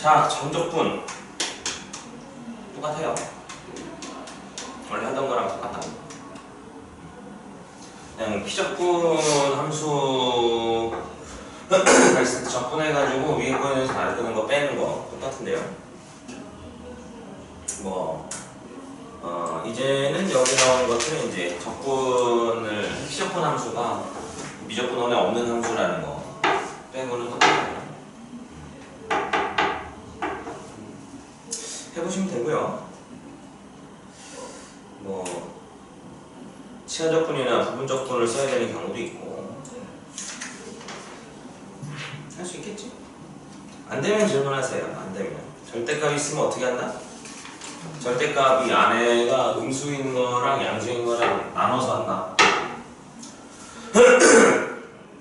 자, 정적분 똑같아요. 원래 하던 거랑 똑같다. 그냥 피적분 함수 있을 때 적분해가지고 위에 거에서 만드는 거 빼는 거 똑같은데요. 이제는 여기 나오는 것들은 이제 적분을 피적분 함수가 미적분원에 없는 함수라는 거 빼고는 똑같아요. 해보시면 되고요. 치환적분이나 부분적분을 써야 되는 경우도 있고 할 수 있겠지? 안 되면 질문하세요. 안 되면 절대값이 있으면 어떻게 한다? 절대값이 안에가 음수인 거랑 양수인 거랑 나눠서 한다.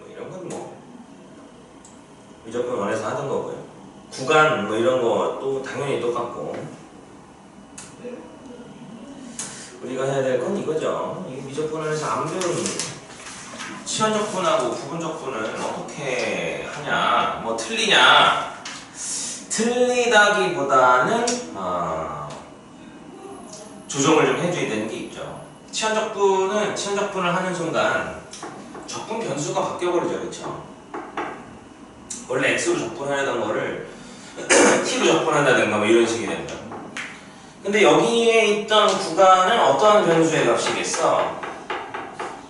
이런 건 미적분 원에서 하던 거고요. 구간 이런 것도 당연히 똑같고 우리가 해야 될 건 이거죠. 이 미적분원에서 안 배운 치환적분하고 부분적분을 어떻게 하냐, 틀리냐? 틀리다기보다는 조정을 좀 해줘야 되는 게 있죠. 치환적분을 하는 순간 적분 변수가 바뀌어버리죠, 그렇죠? 원래 x로 적분하려던 거를 t로 적분한다든가 이런 식이 됩니다. 근데 여기에 있던 구간은 어떠한 변수의 값이겠어?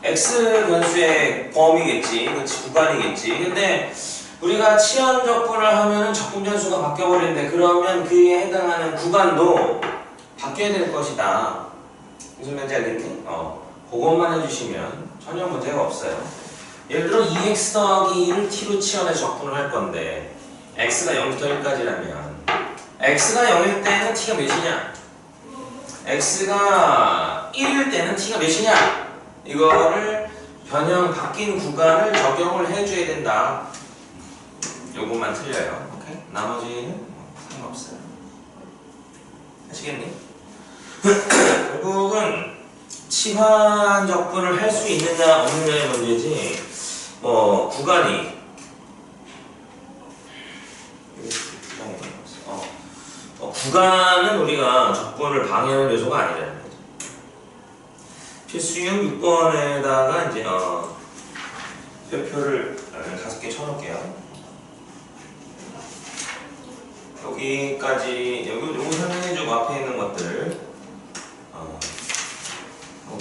x 변수의 범위겠지, 그렇지, 구간이겠지. 근데 우리가 치환 적분을 하면은 적분 변수가 바뀌어버리는데 그러면 그에 해당하는 구간도 바뀌어야 될 것이다. 무슨 말인지 알겠니? 그것만 해주시면 전혀 문제가 없어요. 예를 들어 2x 더하기 1을 t로 치환해서 적분을 할 건데 x가 0부터 1까지라면 x가 0일 때는 t가 몇이냐? x가 1일 때는 t가 몇이냐? 이거를 변형 바뀐 구간을 적용을 해줘야 된다. 요것만 틀려요. 오케이? 나머지는 상관없어요. 아시겠니? 결국은 치환 적분을 할 수 있느냐 없느냐의 문제지 구간이 구간은 우리가 적분을 방해하는 요소가 아니라는 거죠. 필수형 6번에다가 이제 표를 5개 쳐놓을게요. 여기까지 요거 설명해주고 앞에 있는 것들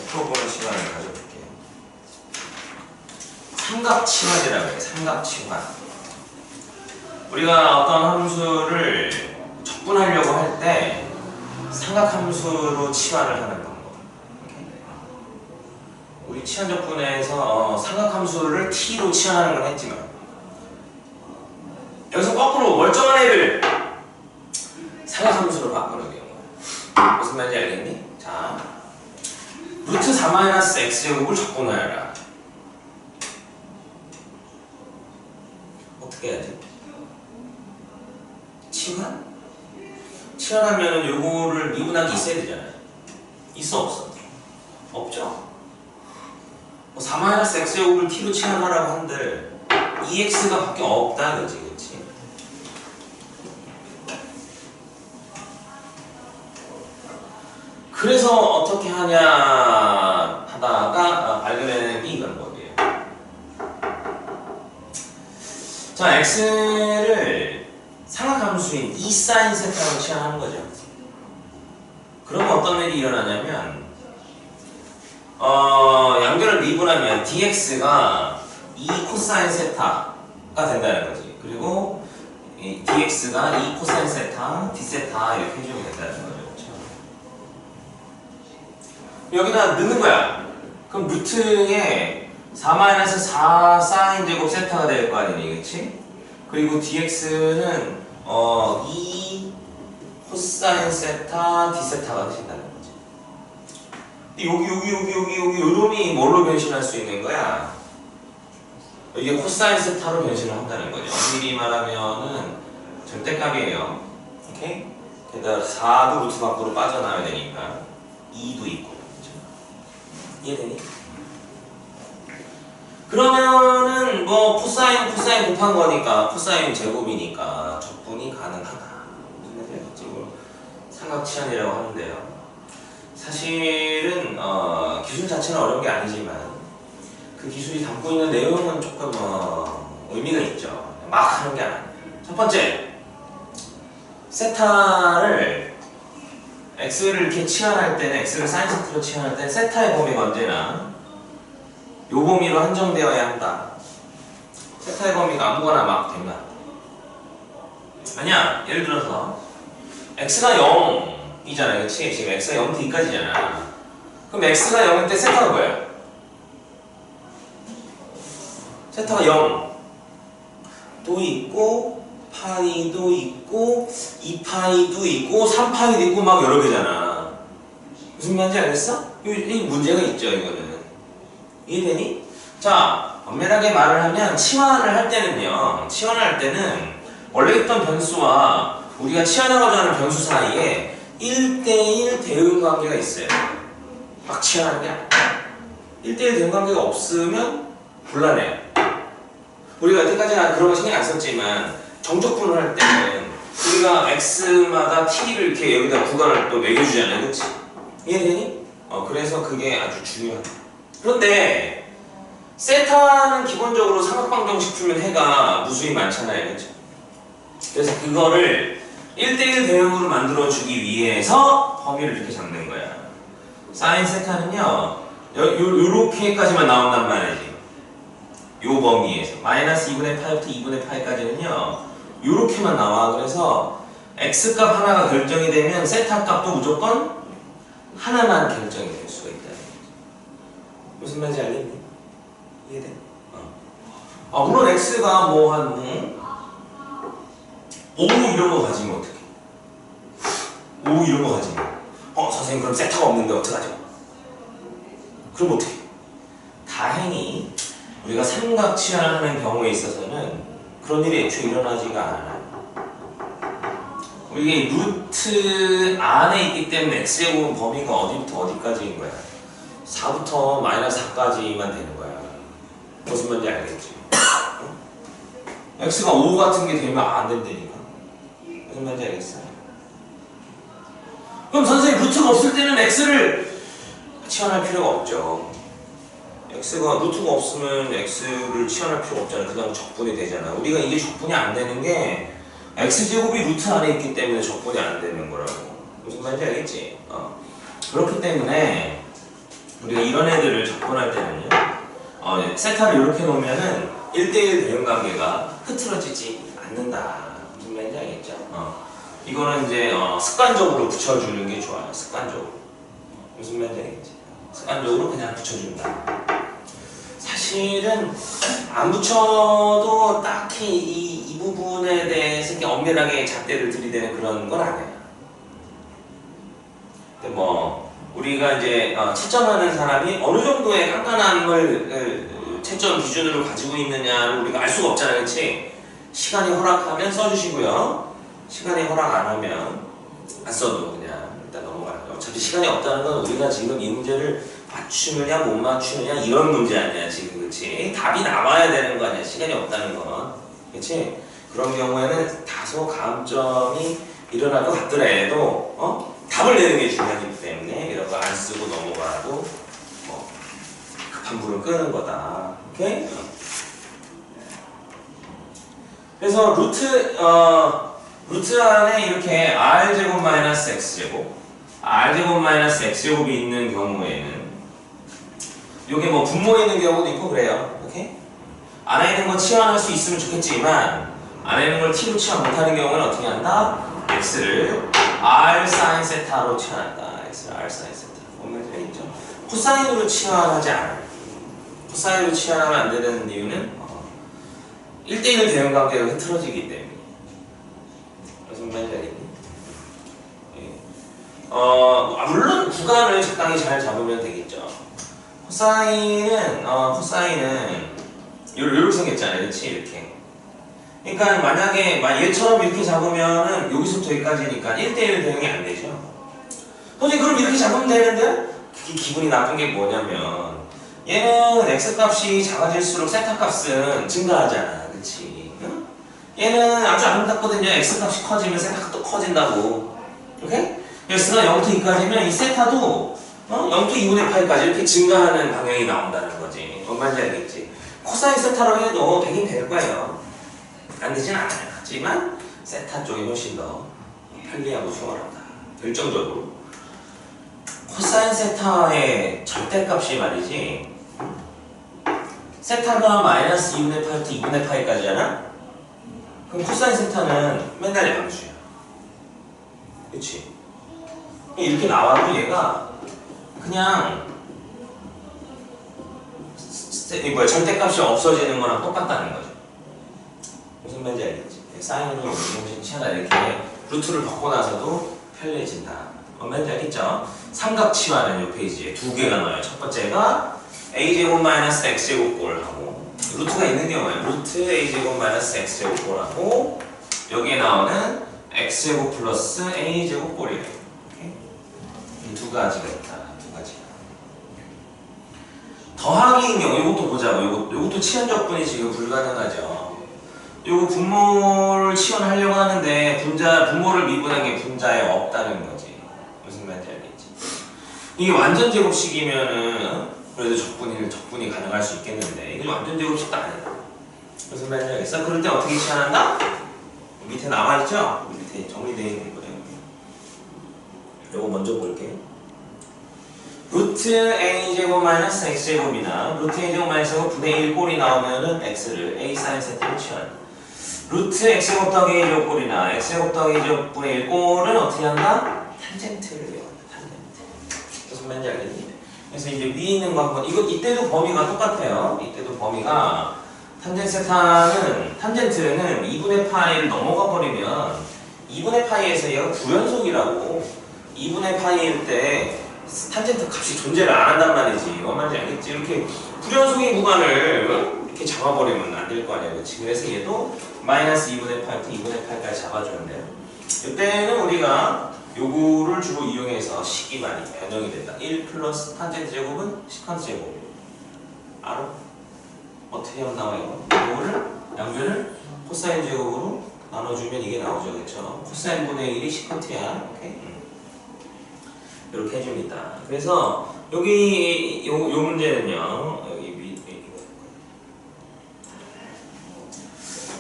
풀어보는 시간을 가져볼게요. 삼각치환이라고 해요. 삼각치환. 우리가 어떤 함수를 적분하려고 할 때 삼각함수로 치환을 하는 방법. 우리 치환적분에서 삼각함수를 t로 치환하는 건 했지만 여기서 거꾸로 멀쩡한 애를 삼각함수로 바꾸는 경우 무슨 말인지 알겠니? 자, 루트 4-x제곱을 적분하여라. 어떻게 해야지? 치환? 치환하면은 요거를 미분하기 있어야 되잖아요. 있어 없어? 없죠? 4-x제곱을 t로 치환하라고 한들 2x가 밖에 없다, 그치? 그치? 그래서 어떻게 하냐 하다가 발견해낸 게 이건 거예요. 자, x를 삼각함수인 2sin 세타로 치환하는 거죠. 그러면 어떤 일이 일어나냐면 양변을 미분하면 dx가 2 코사인 세타가 된다는 거지. 그리고 이 dx가 2 코사인 세타, d세타 이렇게 해주면 된다는 거죠. 여기다 넣는 거야. 그럼 루트에 4-4 사인 제곱 세타가 될 거 아니니, 그치? 그리고 dx는 2 코사인 세타 d세타가 되신다는 거지. 여기 요놈이 뭘로 변신할 수 있는 거야? 이게 코사인 세타로 변신을 한다는 거죠. 엄밀히 말하면은 절대값이에요. 오케이? 게다가 4도 루트 밖으로 빠져나와야 되니까 2도 있고. 이해되니? 그러면은 코사인 곱한 거니까 코사인 제곱이니까 적분이 가능하다. 삼각 치환이라고 하는데요. 사실은 기술 자체는 어려운 게 아니지만 그 기술이 담고 있는 내용은 조금 의미가 있죠. 막 하는 게 아니에요. 첫 번째, 세타를 x를 이렇게 치환할 때는 x를 사인 세타로 치환할 때는 세타의 범위가 언제나 요 범위로 한정되어야 한다. 세타의 범위가 아무거나 막 되면 아니야. 예를 들어서 x가 0이잖아, 그렇지? 지금 x가 0부터 2까지잖아. 그럼 x가 0일 때 세타가 뭐야? 세타가 0도 있고 파이도 있고 2파이도 있고 3파이도 있고 막 여러 개잖아. 무슨 말인지 알겠어? 이 문제가 있죠, 이거는. 이해되니? 자, 엄밀하게 말을 하면 치환을 할 때는요, 치환을 할 때는 원래 있던 변수와 우리가 치환하고자 하는 변수 사이에 1대1 대응 관계가 있어요. 막 치환하는 게 아니야. 1대1 대응 관계가 없으면 곤란해요. 우리가 여태까지는 그런 거 신경 안 썼지만 정적분을 할 때는 우리가 x마다 t를 이렇게 여기다 구간을 또 매겨주잖아요, 그렇지? 이해되니? 그래서 그게 아주 중요하다. 그런데 세타는 기본적으로 삼각방정식 풀면 해가 무수히 많잖아요, 그렇죠? 그래서 그거를 1대1 대응으로 만들어주기 위해서 범위를 이렇게 잡는 거야. 사인 세타는요, 요렇게까지만 나온단 말이지. 요 범위에서. 마이너스 2분의 파이부터 2분의 파이까지는요, 요렇게만 나와. 그래서 x값 하나가 결정이 되면 세타 값도 무조건 하나만 결정이 될 수가 있다. 무슨 말인지 알겠니? 이해돼? 물론 x가 뭐 한 5 이런 거 가지면 어떡해? 5 이런 거 가지면 선생님 그럼 세타가 없는데 어떡하죠? 그럼 어떡해? 다행히 우리가 삼각 치환을 하는 경우에 있어서는 그런 일이 애초에 일어나지가 않아요. 이게 루트 안에 있기 때문에 x제곱은 범위가 어디부터 어디까지인 거야? 4부터 마이너스 4까지만 되는 거야. 무슨 말인지 알겠지? x가 5 같은 게 되면 안 된다니까. 무슨 말인지 알겠어? 그럼 선생님 루트가 없을 때는 x를 치환할 필요가 없죠. x가 루트가 없으면 x를 치환할 필요가 없잖아. 그냥 적분이 되잖아. 우리가 이게 적분이 안 되는 게 x제곱이 루트 안에 있기 때문에 적분이 안 되는 거라고. 무슨 말인지 알겠지? 그렇기 때문에 우리가 이런 애들을 적분할 때는요, 세타를 이렇게 놓으면은 1대1 대응 관계가 흐트러지지 않는다. 무슨 말인지 알겠죠? 이거는 이제 습관적으로 붙여주는 게 좋아요. 습관적으로. 무슨 말인지 알겠지? 습관적으로 그냥 붙여준다. 사실은 안 붙여도 딱히 이 부분에 대해서 이렇게 엄밀하게 잣대를 들이대는 그런 건 아니에요. 근데 뭐 우리가 이제 채점하는 사람이 어느 정도의 깐깐함을 채점 기준으로 가지고 있느냐를 우리가 알 수가 없잖아요, 그렇지? 시간이 허락하면 써주시고요. 시간이 허락 안 하면 안 써도 그냥 일단 넘어가요. 어차피 시간이 없다는 건 우리가 지금 이 문제를 맞추느냐 못 맞추느냐 이런 문제 아니야 지금, 그렇지? 답이 나와야 되는 거 아니야, 시간이 없다는 건, 그렇지? 그런 경우에는 다소 감점이 일어날 것 같더라도 답을 내는 게 중요하기 때문에 이런 거 안 쓰고 넘어가고 급한 불을 끄는 거다. 오케이? 그래서 루트 안에 이렇게 r제곱 마이너스 x제곱, r제곱 마이너스 x제곱이 있는 경우에는 요게 뭐 분모에 있는 경우도 있고 그래요. 오케이? 안에 있는 거 치환할 수 있으면 좋겠지만 안에 있는 걸 t로 치환 못하는 경우는 어떻게 한다? x를 r sin 세타로 치환한다. x를 r sin 세타. 보면 있죠? 코사인으로 치환하지 않아요. 코사인으로 치환하면 안 되는 이유는 1대1 대응 관계가 흐트러지기 때문에. 무슨 말인지 알겠니? 물론 구간을 적당히 잘 잡으면 되겠죠. 코사인은 이렇게 생겼잖아요, 그렇지? 이렇게. 그러니까 만약에 얘처럼 이렇게 잡으면은 여기서부터 여기까지니까 1대1 대응이 안 되죠. 선생님 그럼 이렇게 잡으면 되는데? 그게 기분이 나쁜 게 뭐냐면 얘는 x값이 작아질수록 세타 값은 증가하잖아, 그렇지? 응? 얘는 아주 아름답거든요. x값이 커지면 세타 값도 커진다고. 오케이? x가 0부터 2까지면 이 세타도 0부터 2분의 파이까지 이렇게 증가하는 방향이 나온다는 거지. 뭔 말인지 알겠지? 코사인 세타로 해도 되긴 될 거예요. 안 되진 않아요. 하지만 세타 쪽이 훨씬 더 편리하고 수월하다. 결정적으로 코사인 세타의 절대값이 말이지, 세타가 마이너스 2분의 파이부터 2분의 파이까지잖아? 그럼 코사인 세타는 맨날 양수야. 그치? 이렇게 나와도 얘가 그냥 절대값이 없어지는 거랑 똑같다는 거죠. 무슨 말인지 알겠지? 사인으로 치하다 이렇게 루트를 받고 나서도 편리해진다. 뭔 말인지 알겠죠? 삼각치환은 이 페이지에 두 개가 나와요. 첫 번째가 a제곱 마이너스 x제곱 꼴하고, 루트가 있는 경우에 루트 a제곱 마이너스 x제곱 꼴하고, 여기에 나오는 x제곱 플러스 a제곱 꼴이에요. 이 두 가지가 있다. 두 가지가. 더하기인 경우 이것도 보자고. 이것도 치환적분이 지금 불가능하죠. 이거 분모를 치환하려고 하는데 분모를 미분한 게 분자에 없다는 거지. 무슨 말인지 알겠지? 이게 완전 제곱식이면은 그래도 적분이 가능할 수 있겠는데, 이게 완전 제곱식도 아니야. 무슨 말인지 알겠어? 그럴 때 어떻게 치환한다? 밑에 나와있죠? 밑에 정리되어 있는 거예요. 이거 먼저 볼게요. 루트 a제곱 마이너스 x제곱이나 루트 a제곱 마이너스 분의 1 꼴이 나오면은 x를 a 사인 세타로 치환. 루트 x제곱 더하기 a제곱 꼴이나 x제곱 더하기 a제곱 분의 1 꼴은 어떻게 한다? 탄젠트를 외운다. 탄젠트. 무슨 말인지 알겠니? 그래서 이제 위에 있는 거 한번, 이때도 범위가 똑같아요. 이때도 범위가 탄젠트는 2분의 파이를 넘어가 버리면 2분의 파이에서 얘가 구연속이라고, 2분의 파이일 때 탄젠트 값이 존재를 안 한단 말이지. 뭔 말인지 알겠지? 이렇게 불연속의 구간을 이렇게 잡아버리면 안 될 거 아니야. 그렇지? 그래서 얘도 마이너스 2분의 8부터 2분의 8까지 잡아주면 돼요. 이때는 우리가 요거를 주로 이용해서 식이 많이 변형이 된다. 1 플러스 탄젠트 제곱은 시컨트 제곱. 알아? 어떻게 하면 나와요? 이거를 양변을 코사인 제곱으로 나눠주면 이게 나오죠. 그렇죠? 코사인 분의 1이 시컨트야. 오케이? 이렇게 해줍니다. 그래서 여기 요 문제는요.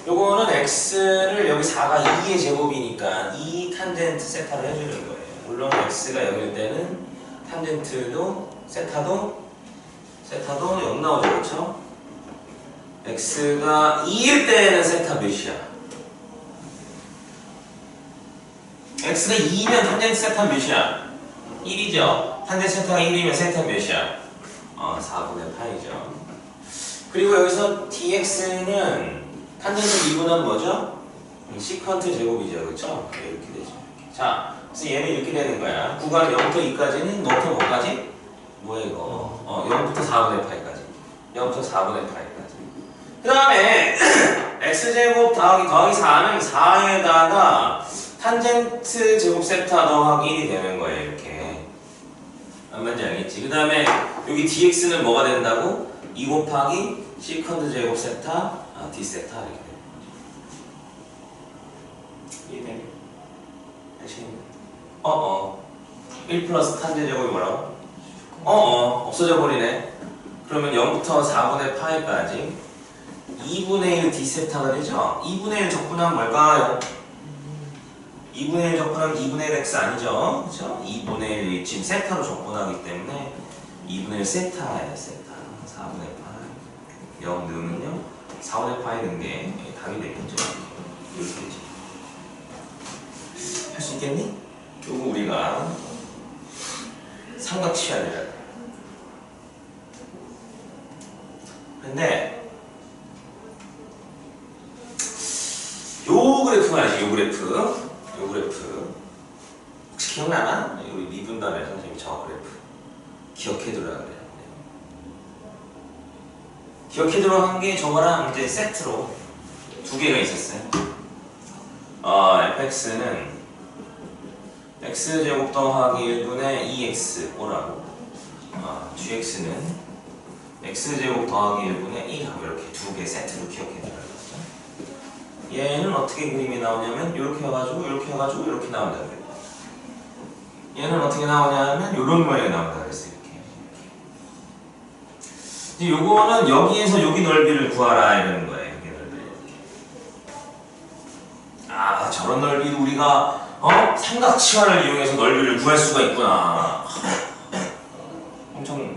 요거는 x를 여기 4가 2의 제곱이니까 2 탄젠트 세타를 해주는 거예요. 물론 x가 0일 때는 탄젠트도 세타도 0 나오죠. 그렇죠? x가 2일 때는 세타 몇이야? x가 2면 탄젠트 세타 몇이야? 1이죠. 탄젠트 세타가 1이면 세타 몇이야? 4분의 파이죠. 그리고 여기서 dx는 탄젠트 미분은 뭐죠? 시컨트 제곱이죠. 그렇죠? 이렇게 되죠. 자, 그래서 얘는 이렇게 되는 거야. 구간 0부터 2까지는 뭐부터 뭐까지? 뭐야 이거? 0부터 4분의 파이까지. 0부터 4분의 파이까지. 그 다음에 x제곱 더하기 4는 4에다가 탄젠트 제곱 세타 더하기 1이 되는 거예요. 이렇게. 뭔지 알겠지? 그 다음에 여기 dx는 뭐가 된다고? 2 곱하기 시컨트 제곱 세타 d 세타 이렇게 돼요. 이해되니? 다시 1 플러스 탄젠트 제곱이 뭐라고? 없어져 버리네. 그러면 0부터 4분의 파이까지 2분의 1 d 세타가 되죠? 2분의 1 적분하면 뭘까요? 2분의 1 적분하면 2분의 1 x 아니죠? 그렇죠? 2분의 1 지금 세타로 적분하기 때문에 2분의 1 세타예요. 세타. 4분의 파이 0 넣으면요 4분의 파이 넣은 게 답이 되겠죠? 이렇게 되죠. 할 수 있겠니? 요거 우리가 삼각치환이라 해요. 근데 요 그래프 말이지. 요 그래프 혹시 기억나나? 우리 미분단에 선생님이 저 그래프 기억해두라 그래요. 기억해두라 한 게 저거랑 이제 세트로 두 개가 있었어요. fx는 x제곱 더하기 1분의 2x 오라고, gx는 x제곱 더하기 1분의 1하고 이렇게 두 개 세트로 기억해두라. 얘는 어떻게 그림이 나오냐면 이렇게 해가지고 이렇게 나온다고 해요. 얘는 어떻게 나오냐면 이런 모양이 나온다 그랬어요. 이제 요거는 여기에서 여기 넓이를 구하라 이러는 거예요. 여기 넓이. 아, 저런 넓이도 우리가 삼각치환을 이용해서 넓이를 구할 수가 있구나. 엄청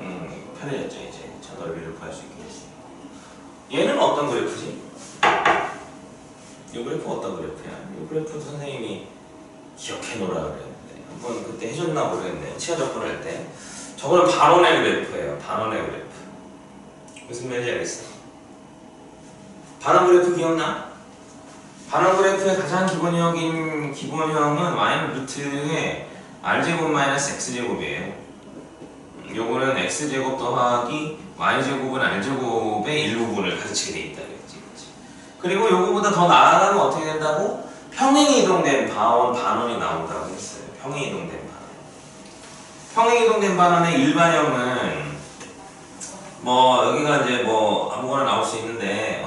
편해졌죠. 이제 저 넓이를 구할 수 있게 됐어요. 얘는 어떤 그래프지? 이 그래프 어떤 그래프야? 이 그래프도 선생님이 기억해 놓으라 그랬는데 한번 그때 해줬나 모르겠네요. 치아 접근할 때. 저거는 반원의 그래프예요. 반원의 그래프. 무슨 말인지 알겠어? 반원 그래프 기억나? 반원 그래프의 가장 기본형은 y는 루트의 r제곱 마이너스 x제곱이에요. 요거는 x제곱 더하기 y제곱은 r제곱의 일부분을 가르치게 돼 있다 그랬지. 그리고 요거보다 더 나아가면 어떻게 된다고? 평행 이동된 반원이 나온다고 했어요. 평행 이동된 반원. 평행 이동된 반원의 일반형은 뭐 여기가 이제 뭐 아무거나 나올 수 있는데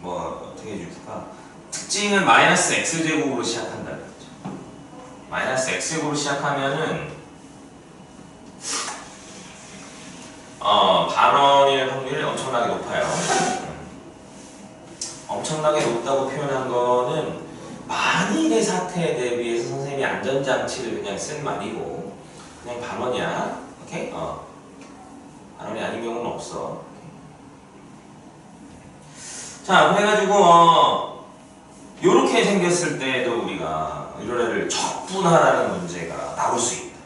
뭐 어떻게 해줄까? 특징은 마이너스 x제곱으로 시작한다 그랬죠. 마이너스 x제곱으로 시작하면은 반원일 확률이 엄청나게 높아요. 엄청나게 높다고 표현한 거는 만일의 사태에 대비해서 선생님이 안전장치를 그냥 쓴 말이고 그냥 반원이야. 오케이? 반원이 아닌 경우는 없어. 자, 그래가지고 요렇게 생겼을 때도 우리가 이런 애를 적분하라는 문제가 나올 수 있다.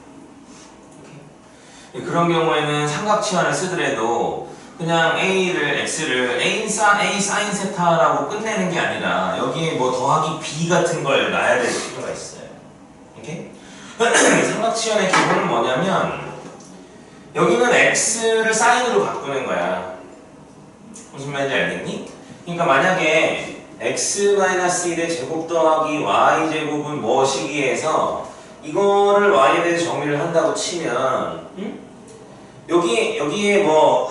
오케이? 그런 경우에는 삼각치환을 쓰더라도 그냥 x를 a sin 세타라고 끝내는 게 아니라 여기에 뭐 더하기 b 같은 걸 놔야 될 필요가 있어요. 오케이? 삼각치환의 기본은 뭐냐면 여기는 x를 sine으로 바꾸는 거야. 무슨 말인지 알겠니? 그러니까 만약에 x-1의 제곱 더하기 y제곱은 뭐시기에서 이거를 y에 대해서 정리를 한다고 치면 여기에 뭐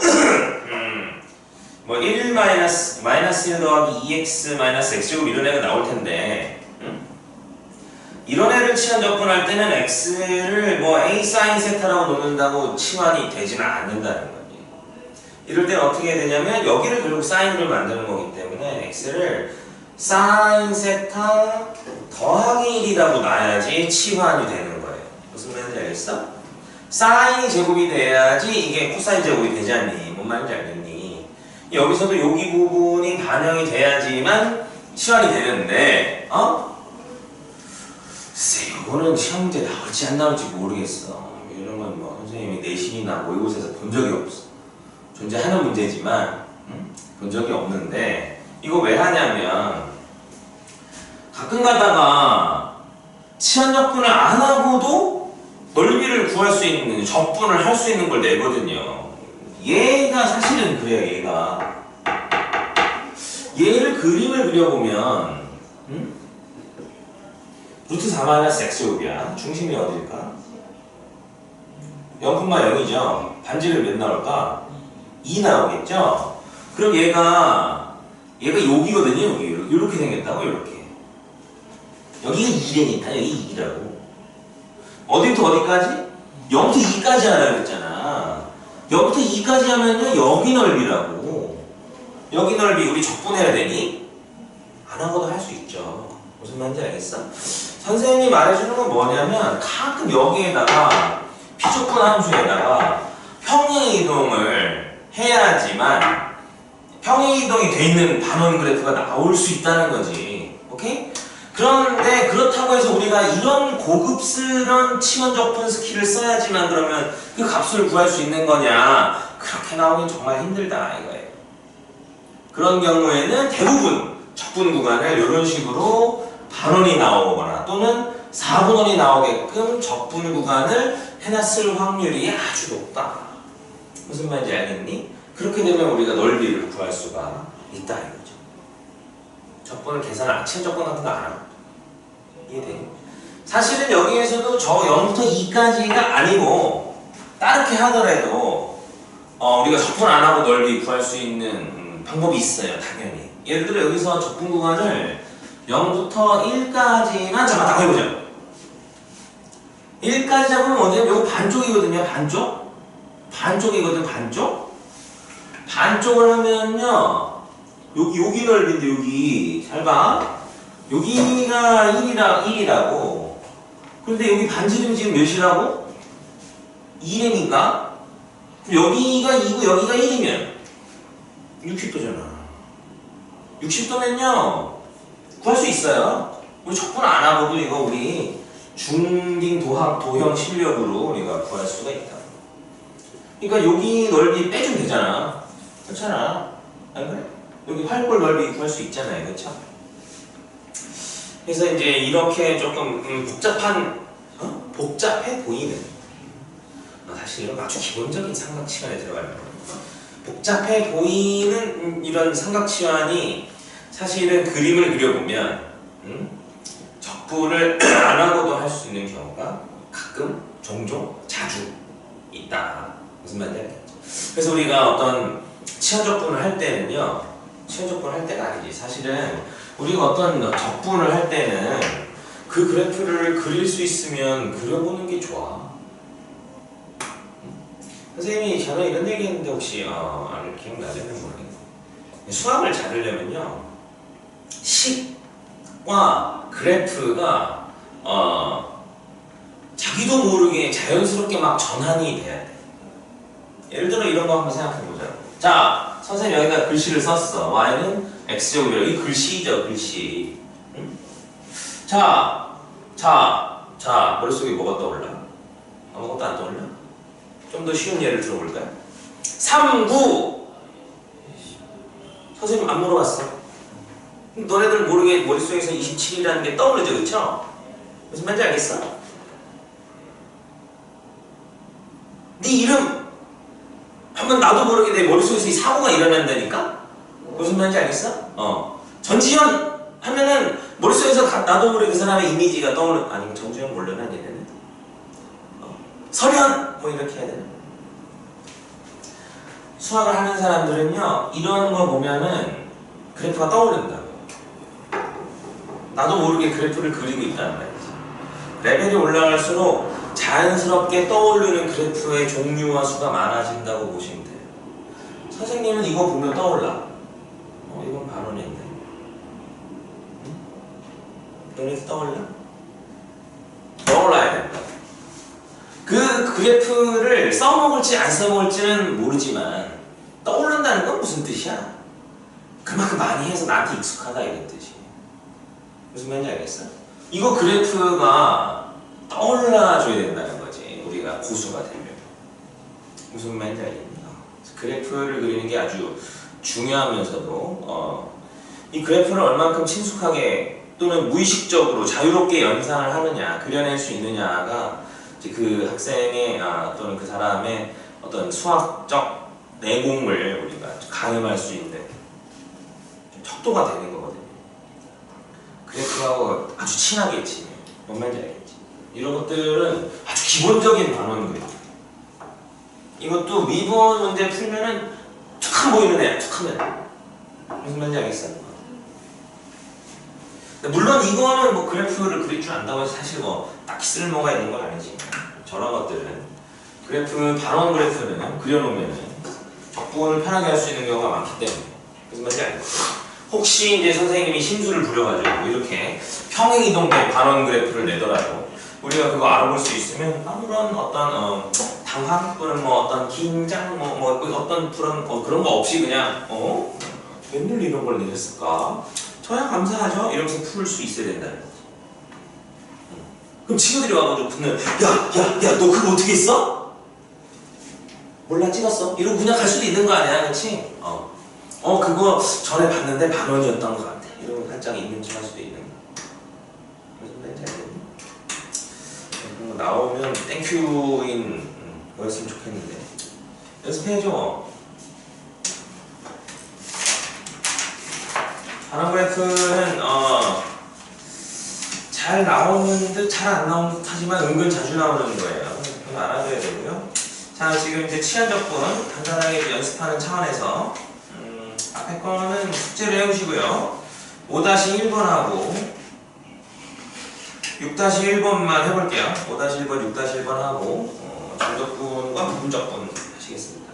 1 마이너스 1 더하기 2x 마이너스 x제곱 이런 애가 나올 텐데 이런 애를 치환 접근할 때는 x를 뭐 a sin 세타라고 놓는다고 치환이 되지는 않는다는 거지. 이럴 때는 어떻게 해야 되냐면 여기를 결국 사인으로 만드는 거기 때문에 x를 sin 세타 더하기 1이라고 놔야지 치환이 되는 거예요. 무슨 말인지 알겠어? 사인이 제곱이 돼야지 이게 코사인 제곱이 되지 않니? 뭔 말인지 알겠니? 여기서도 여기 부분이 반영이 돼야지만 치환이 되는데 글쎄 이거는 시험 문제 나올지 안 나올지 모르겠어. 이런 건 뭐 선생님이 내신이나 모의고사에서 본 적이 없어. 존재하는 문제지만 본 적이 없는데 이거 왜 하냐면 가끔 가다가 치환 접근을 안 하고도 넓이를 구할 수 있는 적분을 할 수 있는 걸 내거든요. 얘가 사실은 그래요. 얘를 그림을 그려보면 루트 4 마이너스 x제곱이야. 중심이 어딜까? 0,0이죠. 반지를 몇 나올까? 2 나오겠죠? 그럼 얘가 여기거든요. 여기 이렇게 생겼다고 이렇게. 여기가 2라니까 여기 2라고. 어디부터 어디까지? 0부터 2까지 하라 그랬잖아. 0부터 2까지 하면요 여기 넓이라고. 여기 넓이 우리 적분해야 되니? 안 하고도 할 수 있죠. 무슨 말인지 알겠어? 선생님이 말해주는 건 뭐냐면 가끔 여기에다가 피적분 함수에다가 평행이동을 해야지만 평행이동이 돼 있는 반원 그래프가 나올 수 있다는 거지. 오케이? 그런데 그렇다고 해서 우리가 이런 고급스런 치환 접분 스킬을 써야지만 그러면 그 값을 구할 수 있는 거냐? 그렇게 나오긴 정말 힘들다 이거예요. 그런 경우에는 대부분 적분 구간을 이런 식으로 반원이 나오거나 또는 4분원이 나오게끔 적분 구간을 해놨을 확률이 아주 높다. 무슨 말인지 알겠니? 그렇게 되면 우리가 넓이를 구할 수가 있다 이거죠. 적분을 치환 적분 같은 거 안 하고. 이해돼? 사실은 여기에서도 저 0부터 2까지가 아니고 따르게 하더라도 우리가 적분 안 하고 넓이 구할 수 있는 방법이 있어요. 당연히. 예를 들어 여기서 적분 구간을 0부터 1까지만 잡았다고 해보자. 1까지 잡으면 어디야? 요거 반쪽이거든요. 반쪽이거든. 반쪽을 하면요. 여기 넓이인데 여기 잘 봐. 여기가 1이라고. 근데 여기 반지름이 지금 몇이라고? 2m인가? 여기가 2고 여기가 1이면 60도잖아. 60도면요 구할 수 있어요. 우리 적분 안 하고도 이거 우리 중딩 도형 실력으로 우리가 구할 수가 있다. 그러니까 여기 넓이 빼주면 되잖아. 그렇잖아. 안 그래? 여기 활골 넓이 구할 수 있잖아요. 그렇죠? 그래서 이제 이렇게 조금 복잡해 보이는 사실 이런 아주 기본적인 삼각치환에 들어가는 복잡해 보이는 이런 삼각치환이 사실은 그림을 그려보면 적분을 안 하고도 할 수 있는 경우가 가끔, 종종, 자주 있다. 무슨 말인지 알겠죠? 그래서 우리가 어떤 치환적분을 할 때는요, 치환적분을 할 때가 아니지. 사실은 우리가 어떤 적분을 할 때는 그 그래프를 그릴 수 있으면 그려보는 게 좋아. 선생님이 전에 이런 얘기 했는데 혹시 기억나려면 모르겠네. 수학을 잘하려면요 식과 그래프가 자기도 모르게 자연스럽게 막 전환이 돼야 돼. 예를 들어 이런 거 한번 생각해보자. 자, 선생님 여기다 글씨를 썼어. y는 x제곱이라고. 이 글씨죠, 글씨. 응? 자, 머릿속에 뭐가 떠올라? 아무것도 안 떠올라? 좀 더 쉬운 예를 들어볼까요? 3, 9 선생님 안 물어봤어. 너네들 모르게 머릿속에서 27이라는 게 떠오르죠, 그쵸? 무슨 말인지 알겠어? 네 이름 한번 나도 모르게 내 머릿속에서 이 사고가 일어난다니까? 무슨 말인지 알겠어? 전지현 하면은 머릿속에서 나도 모르게 그 사람의 이미지가 떠오르는. 아니 전지현 모르나 얘네는? 설현 뭐 이렇게 해야 되나? 수학을 하는 사람들은요 이런 거 보면은 그래프가 떠오른다. 나도 모르게 그래프를 그리고 있다는 말이지. 레벨이 올라갈수록 자연스럽게 떠오르는 그래프의 종류와 수가 많아진다고 보시면 돼요. 선생님은 이거 보면 떠올라. 이건 반원인데. 응? 너네도 떠올라? 떠올라야 된다. 그 그래프를 써먹을지 안 써먹을지는 모르지만 떠오른다는 건 무슨 뜻이야? 그만큼 많이 해서 나한테 익숙하다 이런 뜻이에요. 무슨 말인지 알겠어? 이거 그래프가 떠올라줘야 된다는 거지. 우리가 고수가 되면. 무슨 말인지 알겠니? 그래프를 그리는 게 아주 중요하면서도 이 그래프를 얼만큼 친숙하게 또는 무의식적으로 자유롭게 연상을 하느냐, 그려낼 수 있느냐가 그 학생의 또는 그 사람의 어떤 수학적 내공을 우리가 가늠할 수 있는 척도가 되는 거거든요. 그래프하고 아주 친하게 치면 뭔 말인지 알겠지? 이런 것들은 아주 기본적인 반원 그래프. 이것도 미분 문제 풀면은 툭 보이는 애야. 툭 하면 무슨 말인지 알겠어? 물론 이거는 뭐 그래프를 그릴 줄 안다고 해서 사실 뭐 딱히 쓸모가 있는 건 아니지. 저런 것들은 그래프, 반원 그래프는 그려놓으면 적분을 편하게 할 수 있는 경우가 많기 때문에. 무슨 말인지 알겠어? 혹시 이제 선생님이 심수를 부려가지고 이렇게 평행이동된 반원 그래프를 내더라도 우리가 그거 알아볼 수 있으면 아무런 어떤 당황 또는 뭐 어떤 긴장 뭐 어떤 그런 거 없이 그냥 웬일 이런 걸 내렸을까? 저야 감사하죠? 이러면서 풀 수 있어야 된다는 거지. 그럼 친구들이 와가지고 붙는 야 너 그거 어떻게 했어? 몰라 찍었어? 이러고 그냥 갈 수도 있는 거 아니야, 그치? 그거 전에 봤는데 반원이었던 것 같아. 이러고 살짝 있는 척 할 수도 있는 거. 무슨 말인지 알겠니? 그런 거 나오면 땡큐인 거였으면 좋겠는데. 연습해줘. 반원 그래프는 잘 나오는 듯 잘 안 나오는 듯 하지만 은근 자주 나오는 거예요. 그거 알아둬야 되고요. 자, 지금 이제 치환적분 간단하게 연습하는 차원에서 앞에 거는 숙제를 해오시고요. 5-1번하고 6-1번만 해볼게요. 5-1번, 6-1번 하고 정적분과 부분적분 하시겠습니다.